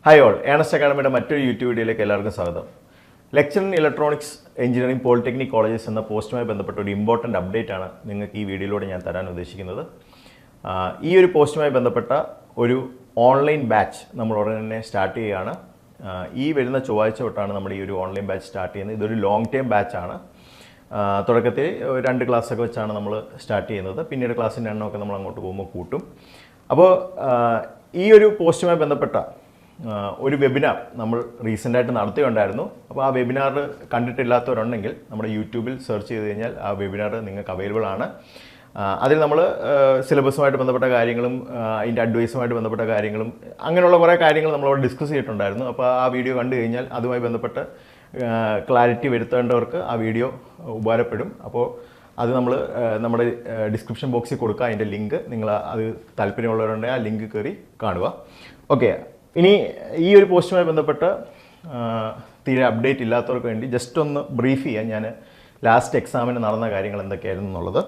Hi all, Ernest അക്കാഡമിയുടെ മറ്റൊരു YouTube വീഡിയോയിലേക്ക് എല്ലാവർക്കും സ്വാഗതം. Lecture in electronics engineering polytechnic colleges എന്ന പോസ്റ്റുമായി ബന്ധപ്പെട്ട ഒരു ഇമ്പോർട്ടൻ്റ് അപ്ഡേറ്റ് ആണ് നിങ്ങൾക്ക് ഈ വീഡിയോയിലൂടെ ഞാൻ തരാൻ ഉദ്ദേശിക്കുന്നത്. ഈ ഒരു പോസ്റ്റുമായി ബന്ധപ്പെട്ട ഒരു ഓൺലൈൻ ബാച്ച് നമ്മൾ ഉടനെ തന്നെ സ്റ്റാർട്ട് ചെയ്യുകയാണ്. ഈ വരുന്ന ചൊവ്വാഴ്ച തൊട്ടാണ് നമ്മുടെ ഈ ഒരു ഓൺലൈൻ ബാച്ച് സ്റ്റാർട്ട് ചെയ്യുന്നത്. ഇതൊരു ലോങ് ടൈം ബാച്ചാണ്. തുടക്കത്തിൽ 2 ക്ലാസ്സൊക്കെ വെച്ചാണ് നമ്മൾ സ്റ്റാർട്ട് ചെയ്യുന്നത്. പിന്നീട് ക്ലാസ്സിൻ്റെ എണ്ണമൊക്കെ നമ്മൾ അങ്ങോട്ട് പോകുമ്പോൾ കൂട്ടും. അപ്പോൾ ഈ ഒരു പോസ്റ്റുമായി ബന്ധപ്പെട്ട ഒരു വെബിനാർ നമ്മൾ റീസെൻ്റായിട്ട് നടത്തിയുണ്ടായിരുന്നു. അപ്പോൾ ആ വെബിനാർ കണ്ടിട്ടില്ലാത്തവരുണ്ടെങ്കിൽ നമ്മുടെ യൂട്യൂബിൽ സെർച്ച് ചെയ്ത് കഴിഞ്ഞാൽ ആ വെബിനാർ നിങ്ങൾക്ക് അവൈലബിൾ ആണ്. അതിൽ നമ്മൾ സിലബസുമായിട്ട് ബന്ധപ്പെട്ട കാര്യങ്ങളും അതിൻ്റെ അഡ്വൈസുമായിട്ട് ബന്ധപ്പെട്ട കാര്യങ്ങളും അങ്ങനെയുള്ള കുറേ കാര്യങ്ങൾ നമ്മളവിടെ ഡിസ്കസ് ചെയ്തിട്ടുണ്ടായിരുന്നു. അപ്പോൾ ആ വീഡിയോ കണ്ടു കഴിഞ്ഞാൽ അതുമായി ബന്ധപ്പെട്ട് ക്ലാരിറ്റി വരുത്തേണ്ടവർക്ക് ആ വീഡിയോ ഉപകാരപ്പെടും. അപ്പോൾ അത് നമ്മൾ നമ്മുടെ ഡിസ്ക്രിപ്ഷൻ ബോക്സിൽ കൊടുക്കുക. അതിൻ്റെ ലിങ്ക് നിങ്ങൾ അത് താല്പര്യമുള്ളവരുണ്ടെങ്കിൽ ആ ലിങ്ക് കയറി കാണുക. ഓക്കെ, ഇനി ഈ ഒരു പോസ്റ്റുമായി ബന്ധപ്പെട്ട് തീരെ അപ്ഡേറ്റ് ഇല്ലാത്തവർക്ക് വേണ്ടി ജസ്റ്റ് ഒന്ന് ബ്രീഫ് ചെയ്യാൻ ഞാൻ ലാസ്റ്റ് എക്സാമിന് നടന്ന കാര്യങ്ങൾ എന്തൊക്കെയായിരുന്നു എന്നുള്ളത്.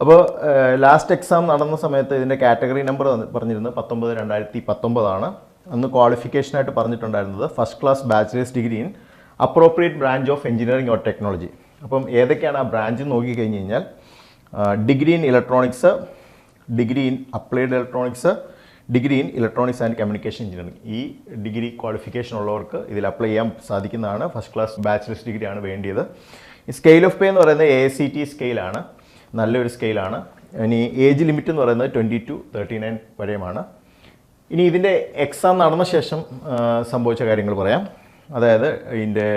അപ്പോൾ ലാസ്റ്റ് എക്സാം നടന്ന സമയത്ത് ഇതിൻ്റെ കാറ്റഗറി നമ്പർ പറഞ്ഞിരുന്നത് 19/2019 ആണ്. അന്ന് ക്വാളിഫിക്കേഷനായിട്ട് പറഞ്ഞിട്ടുണ്ടായിരുന്നത് first class bachelors degree in appropriate branch of engineering or technology. അപ്പം ഏതൊക്കെയാണ് ആ ബ്രാഞ്ച് നോക്കിക്കഴിഞ്ഞ് കഴിഞ്ഞാൽ degree in electronics, degree in applied electronics, degree in electronics and communication engineering. ഈ ഡിഗ്രി ക്വാളിഫിക്കേഷൻ ഉള്ളവർക്ക് ഇതിൽ അപ്ലൈ ചെയ്യാൻ സാധിക്കുന്നതാണ്. ഫസ്റ്റ് ക്ലാസ് ബാച്ചിലേഴ്സ് ഡിഗ്രിയാണ് വേണ്ടിയത്. ഈ സ്കെയിൽ ഓഫ് പേ എന്ന് പറയുന്നത് AICT സ്കെയിലാണ്, നല്ലൊരു സ്കെയിലാണ്. ഇനി ഏജ് ലിമിറ്റ് എന്ന് പറയുന്നത് 20 to 39 വരെയുമാണ്. ഇനി ഇതിൻ്റെ എക്സാം നടന്ന ശേഷം സംഭവിച്ച കാര്യങ്ങൾ പറയാം. അതായത് ഇതിൻ്റെ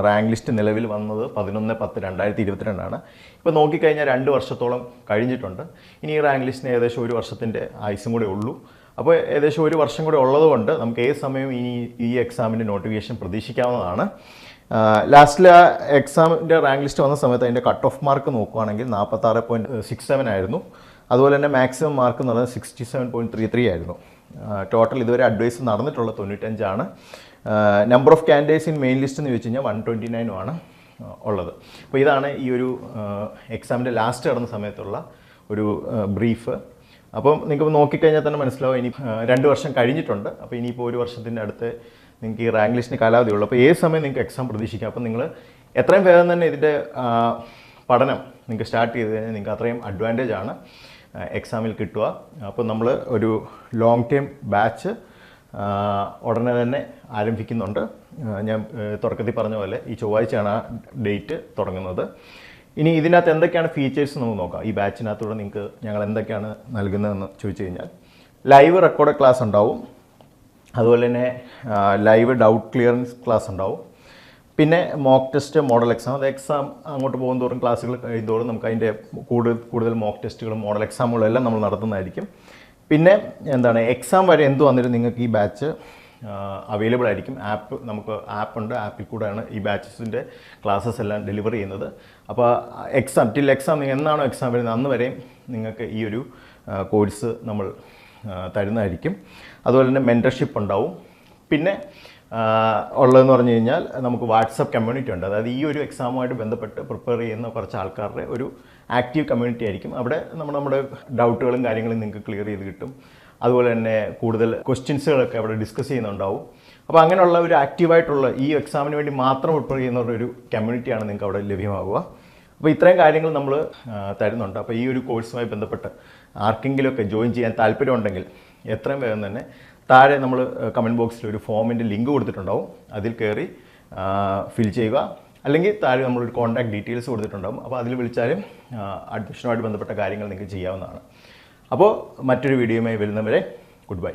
റാങ്ക് ലിസ്റ്റ് നിലവിൽ വന്നത് 11/10/2022 ആണ്. ഇപ്പോൾ നോക്കിക്കഴിഞ്ഞാൽ 2 വർഷത്തോളം കഴിഞ്ഞിട്ടുണ്ട്. ഇനി ഈ റാങ്ക് ലിസ്റ്റിന് ഏകദേശം 1 വർഷത്തിൻ്റെ ആയുസും കൂടെ ഉള്ളൂ. അപ്പോൾ ഏകദേശം 1 വർഷം കൂടെ ഉള്ളതുകൊണ്ട് നമുക്ക് ഏത് സമയവും ഈ എക്സാമിൻ്റെ നോട്ടിഫിക്കേഷൻ പ്രതീക്ഷിക്കാവുന്നതാണ്. ലാസ്റ്റിൽ ആ എക്സാമിൻ്റെ റാങ്ക് ലിസ്റ്റ് വന്ന സമയത്ത് അതിൻ്റെ കട്ട് ഓഫ് മാർക്ക് നോക്കുകയാണെങ്കിൽ 46.67 ആയിരുന്നു. അതുപോലെ തന്നെ മാക്സിമം മാർക്ക് എന്ന് പറയുന്നത് 67.33 ആയിരുന്നു. ടോട്ടൽ ഇതുവരെ അഡ്വൈസ് നടന്നിട്ടുള്ള 95 ആണ്. Number of candidates in main list എന്ന് ചോദിച്ചു കഴിഞ്ഞാൽ 129 ആണ് ഉള്ളത്. അപ്പോൾ ഇതാണ് ഈ ഒരു എക്സാമിൻ്റെ ലാസ്റ്റ് നടന്ന സമയത്തുള്ള ഒരു ബ്രീഫ്. അപ്പം നിങ്ങൾക്ക് നോക്കിക്കഴിഞ്ഞാൽ തന്നെ മനസ്സിലാവും ഇനി 2 വർഷം കഴിഞ്ഞിട്ടുണ്ട്. അപ്പോൾ ഇനിയിപ്പോൾ 1 വർഷത്തിൻ്റെ അടുത്ത് നിങ്ങൾക്ക് ഈ റാങ്ക് ലിസ്റ്റിന് കാലാവധി ഉള്ളൂ. അപ്പോൾ ഏത് സമയം നിങ്ങൾക്ക് എക്സാം പ്രതീക്ഷിക്കാം. അപ്പോൾ നിങ്ങൾ എത്രയും വേഗം തന്നെ ഇതിൻ്റെ പഠനം നിങ്ങൾക്ക് സ്റ്റാർട്ട് ചെയ്ത് കഴിഞ്ഞാൽ നിങ്ങൾക്ക് അത്രയും അഡ്വാൻറ്റേജ് ആണ് എക്സാമിൽ കിട്ടുക. അപ്പോൾ നമ്മൾ ഒരു ലോങ് ടൈം ബാച്ച് ഉടനെ തന്നെ ആരംഭിക്കുന്നുണ്ട്. ഞാൻ തുടക്കത്തിൽ പറഞ്ഞ പോലെ ഈ ചൊവ്വാഴ്ചയാണ് ആ ഡേറ്റ് തുടങ്ങുന്നത്. ഇനി ഇതിനകത്ത് എന്തൊക്കെയാണ് ഫീച്ചേഴ്സ് നമുക്ക് നോക്കാം. ഈ ബാച്ചിനകത്തൂടെ നിങ്ങൾക്ക് ഞങ്ങൾ എന്തൊക്കെയാണ് നൽകുന്നതെന്ന് ചോദിച്ചു കഴിഞ്ഞാൽ ലൈവ് റെക്കോർഡ് ക്ലാസ് ഉണ്ടാവും. അതുപോലെ തന്നെ ലൈവ് ഡൗട്ട് ക്ലിയറൻസ് ക്ലാസ് ഉണ്ടാവും. പിന്നെ മോക്ക് ടെസ്റ്റ്, മോഡൽ എക്സാം. അത് എക്സാം അങ്ങോട്ട് പോകുന്നതോറും ക്ലാസ്സുകൾ കഴിയുന്നതോറും നമുക്ക് അതിൻ്റെ കൂടുതൽ മോക്ക് ടെസ്റ്റുകളും മോഡൽ എക്സാമുകളും എല്ലാം നമ്മൾ നടത്തുന്നതായിരിക്കും. പിന്നെ എന്താണ്, എക്സാം വരെ എന്ത് വന്നിട്ട് നിങ്ങൾക്ക് ഈ ബാച്ച് അവൈലബിൾ ആയിരിക്കും. നമുക്ക് ആപ്പുണ്ട്. ആപ്പിൽ കൂടെയാണ് ഈ ബാച്ചസിൻ്റെ ക്ലാസ്സസ് എല്ലാം ഡെലിവർ ചെയ്യുന്നത്. അപ്പോൾ എക്സാം നിങ്ങൾ എന്നാണോ എക്സാം വരുന്നത് അന്ന് വരെയും നിങ്ങൾക്ക് ഈ ഒരു കോഴ്സ് നമ്മൾ തരുന്നതായിരിക്കും. അതുപോലെ തന്നെ മെൻറ്റർഷിപ്പ് ഉണ്ടാവും. പിന്നെ ഉള്ളതെന്ന് പറഞ്ഞു കഴിഞ്ഞാൽ നമുക്ക് വാട്സപ്പ് കമ്മ്യൂണിറ്റി ഉണ്ട്. അതായത് ഈ ഒരു എക്സാമുമായിട്ട് ബന്ധപ്പെട്ട് പ്രിപ്പയർ ചെയ്യുന്ന കുറച്ച് ആൾക്കാരുടെ ഒരു ആക്റ്റീവ് കമ്മ്യൂണിറ്റി ആയിരിക്കും. അവിടെ നമ്മുടെ ഡൗട്ടുകളും കാര്യങ്ങളും നിങ്ങൾക്ക് ക്ലിയർ ചെയ്ത് കിട്ടും. അതുപോലെ തന്നെ കൂടുതൽ ക്വസ്റ്റ്യൻസുകളൊക്കെ അവിടെ ഡിസ്കസ് ചെയ്യുന്നുണ്ടാവും. അപ്പോൾ അങ്ങനെയുള്ള ഒരു ആക്റ്റീവായിട്ടുള്ള ഈ എക്സാമിന് വേണ്ടി മാത്രം പ്രിപ്പയർ ചെയ്യുന്ന ഒരു കമ്മ്യൂണിറ്റിയാണ് നിങ്ങൾക്ക് അവിടെ ലഭ്യമാകുക. അപ്പോൾ ഇത്രയും കാര്യങ്ങൾ നമ്മൾ തരുന്നുണ്ട്. അപ്പോൾ ഈ ഒരു കോഴ്സുമായി ബന്ധപ്പെട്ട് ആർക്കെങ്കിലുമൊക്കെ ജോയിൻ ചെയ്യാൻ താല്പര്യമുണ്ടെങ്കിൽ എത്രയും വേഗം തന്നെ താഴെ നമ്മൾ കമൻറ്റ് ബോക്സിൽ ഒരു ഫോമിൻ്റെ ലിങ്ക് കൊടുത്തിട്ടുണ്ടാവും. അതിൽ കയറി ഫിൽ ചെയ്യുക. അല്ലെങ്കിൽ താഴെ നമ്മളൊരു കോൺടാക്ട് ഡീറ്റെയിൽസ് കൊടുത്തിട്ടുണ്ടാകും. അപ്പോൾ അതിൽ വിളിച്ചാലും അഡ്മിഷനുമായിട്ട് ബന്ധപ്പെട്ട കാര്യങ്ങൾ നിങ്ങൾക്ക് ചെയ്യാവുന്നതാണ്. അപ്പോൾ മറ്റൊരു വീഡിയോയുമായി വരുന്നവരെ ഗുഡ് ബൈ.